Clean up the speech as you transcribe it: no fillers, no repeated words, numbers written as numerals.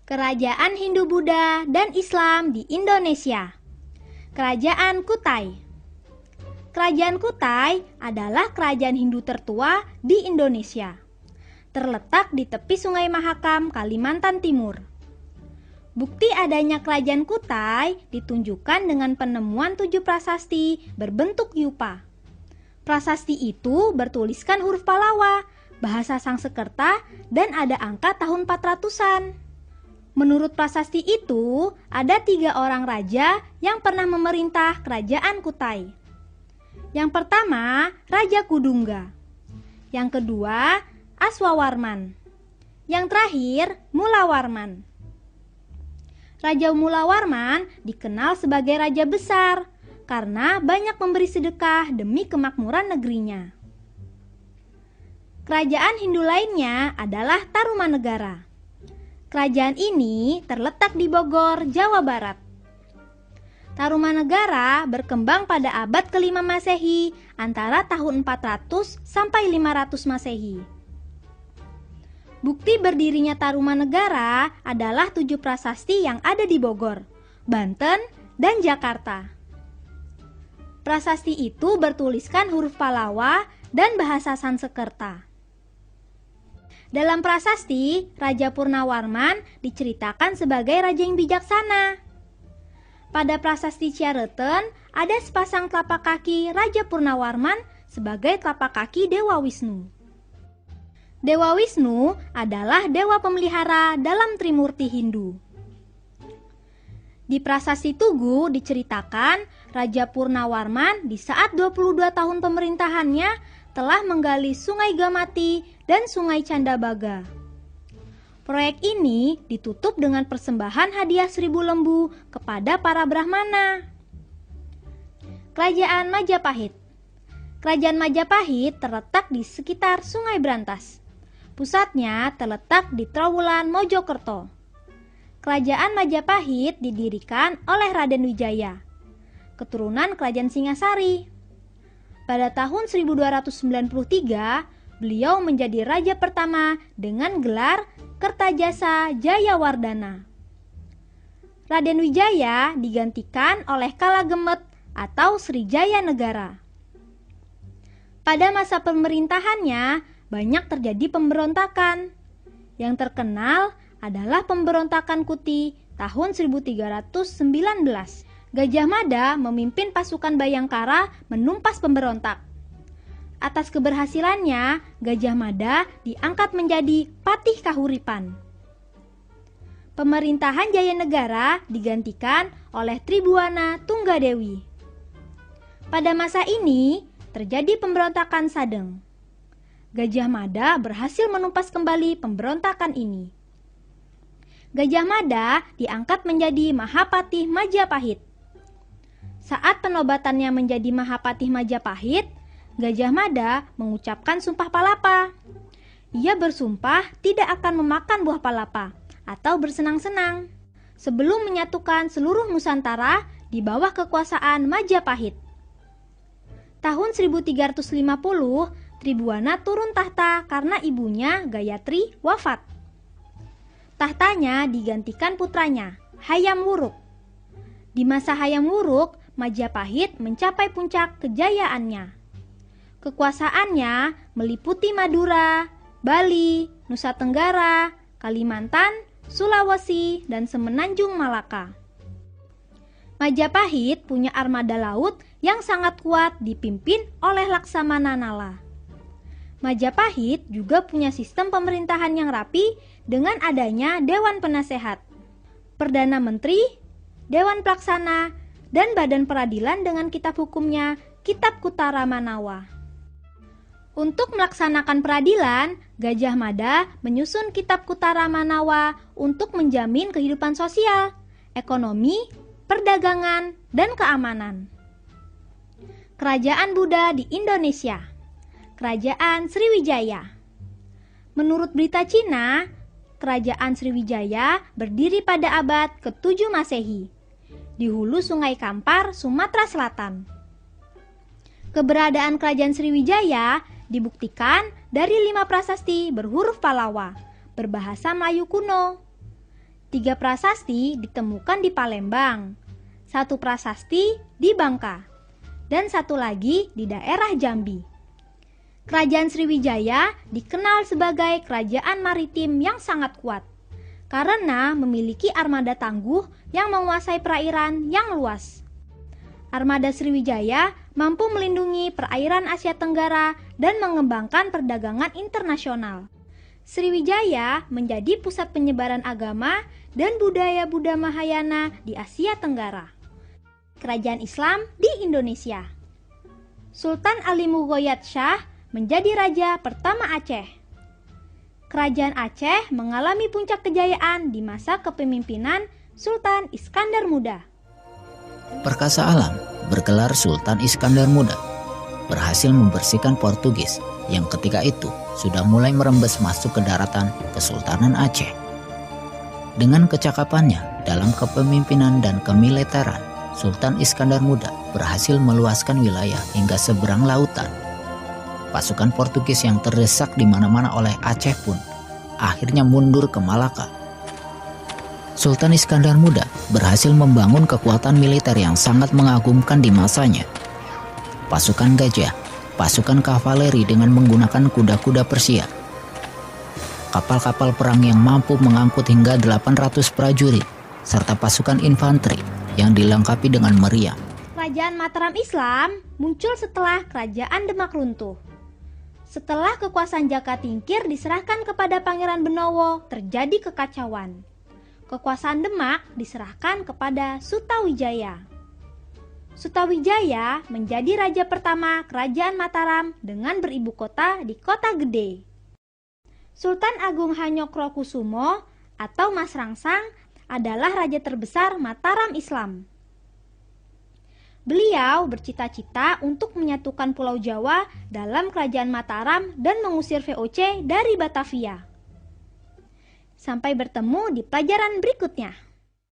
Kerajaan Hindu-Buddha dan Islam di Indonesia. Kerajaan Kutai. Kerajaan Kutai adalah kerajaan Hindu tertua di Indonesia. Terletak di tepi Sungai Mahakam, Kalimantan Timur. Bukti adanya kerajaan Kutai ditunjukkan dengan penemuan 7 prasasti berbentuk yupa. Prasasti itu bertuliskan huruf Palawa, bahasa Sangsekerta, dan ada angka tahun 400-an. Menurut prasasti itu, ada 3 orang raja yang pernah memerintah kerajaan Kutai. Yang pertama, Raja Kudungga. Yang kedua, Aswawarman. Yang terakhir, Mulawarman. Raja Mulawarman dikenal sebagai raja besar karena banyak memberi sedekah demi kemakmuran negerinya. Kerajaan Hindu lainnya adalah Tarumanegara. Kerajaan ini terletak di Bogor, Jawa Barat. Tarumanegara berkembang pada abad ke-5 Masehi antara tahun 400 sampai 500 Masehi. Bukti berdirinya Tarumanegara adalah 7 prasasti yang ada di Bogor, Banten, dan Jakarta. Prasasti itu bertuliskan huruf Palawa dan bahasa Sansekerta. Dalam prasasti, Raja Purnawarman diceritakan sebagai raja yang bijaksana. Pada prasasti Ciareten, ada sepasang telapak kaki Raja Purnawarman sebagai telapak kaki Dewa Wisnu. Dewa Wisnu adalah dewa pemelihara dalam Trimurti Hindu. Di prasasti Tugu diceritakan Raja Purnawarman di saat 22 tahun pemerintahannya telah menggali Sungai Gamati dan Sungai Candabaga. Proyek ini ditutup dengan persembahan hadiah 1000 lembu kepada para Brahmana. Kerajaan Majapahit. Kerajaan Majapahit terletak di sekitar Sungai Brantas. Pusatnya terletak di Trowulan, Mojokerto. Kerajaan Majapahit didirikan oleh Raden Wijaya, keturunan Kerajaan Singasari. Pada tahun 1293, beliau menjadi raja pertama dengan gelar Kertajasa Jayawardana. Raden Wijaya digantikan oleh Kalagemet atau Srijaya Negara. Pada masa pemerintahannya, banyak terjadi pemberontakan. Yang terkenal adalah pemberontakan Kuti tahun 1319. Gajah Mada memimpin pasukan Bayangkara menumpas pemberontak. Atas keberhasilannya, Gajah Mada diangkat menjadi Patih Kahuripan. Pemerintahan Jayanegara digantikan oleh Tribuana Tunggadewi. Pada masa ini, terjadi pemberontakan Sadeng. Gajah Mada berhasil menumpas kembali pemberontakan ini. Gajah Mada diangkat menjadi Mahapatih Majapahit. Saat penobatannya menjadi Mahapatih Majapahit, Gajah Mada mengucapkan sumpah palapa. Ia bersumpah tidak akan memakan buah palapa atau bersenang-senang sebelum menyatukan seluruh Nusantara di bawah kekuasaan Majapahit. Tahun 1350, Tribuana turun tahta karena ibunya Gayatri wafat. Tahtanya digantikan putranya, Hayam Wuruk. Di masa Hayam Wuruk, Majapahit mencapai puncak kejayaannya. Kekuasaannya meliputi Madura, Bali, Nusa Tenggara, Kalimantan, Sulawesi, dan Semenanjung Malaka. Majapahit punya armada laut yang sangat kuat dipimpin oleh Laksamana Nala. Majapahit juga punya sistem pemerintahan yang rapi dengan adanya Dewan Penasehat, Perdana Menteri, Dewan Pelaksana, dan Badan Peradilan dengan kitab hukumnya Kitab Kutara Manawa. Untuk melaksanakan peradilan, Gajah Mada menyusun Kitab Kutara Manawa untuk menjamin kehidupan sosial, ekonomi, perdagangan, dan keamanan. Kerajaan Buddha di Indonesia. Kerajaan Sriwijaya. Menurut berita Cina, Kerajaan Sriwijaya berdiri pada abad ke-7 Masehi di hulu Sungai Kampar, Sumatera Selatan. Keberadaan Kerajaan Sriwijaya dibuktikan dari 5 prasasti berhuruf Pallawa berbahasa Melayu kuno. 3 prasasti ditemukan di Palembang, 1 prasasti di Bangka, dan 1 lagi di daerah Jambi. Kerajaan Sriwijaya dikenal sebagai kerajaan maritim yang sangat kuat karena memiliki armada tangguh yang menguasai perairan yang luas. Armada Sriwijaya mampu melindungi perairan Asia Tenggara dan mengembangkan perdagangan internasional. Sriwijaya menjadi pusat penyebaran agama dan budaya Buddha Mahayana di Asia Tenggara. Kerajaan Islam di Indonesia. Sultan Alimughoyad Shah menjadi raja pertama Aceh. Kerajaan Aceh mengalami puncak kejayaan di masa kepemimpinan Sultan Iskandar Muda. Perkasa alam bergelar Sultan Iskandar Muda berhasil membersihkan Portugis yang ketika itu sudah mulai merembes masuk ke daratan Kesultanan Aceh. Dengan kecakapannya dalam kepemimpinan dan kemiliteran, Sultan Iskandar Muda berhasil meluaskan wilayah hingga seberang lautan. Pasukan Portugis yang terdesak di mana-mana oleh Aceh pun akhirnya mundur ke Malaka. Sultan Iskandar Muda berhasil membangun kekuatan militer yang sangat mengagumkan di masanya. Pasukan gajah, pasukan kavaleri dengan menggunakan kuda-kuda Persia, kapal-kapal perang yang mampu mengangkut hingga 800 prajurit, serta pasukan infanteri yang dilengkapi dengan meriam. Kerajaan Mataram Islam muncul setelah Kerajaan Demak runtuh. Setelah kekuasaan Jaka Tingkir diserahkan kepada Pangeran Benowo, terjadi kekacauan. Kekuasaan Demak diserahkan kepada Sutawijaya. Sutawijaya menjadi raja pertama Kerajaan Mataram dengan beribu kota di Kota Gede. Sultan Agung Hanyokrokusumo atau Mas Rangsang adalah raja terbesar Mataram Islam. Beliau bercita-cita untuk menyatukan Pulau Jawa dalam Kerajaan Mataram dan mengusir VOC dari Batavia. Sampai bertemu di pelajaran berikutnya.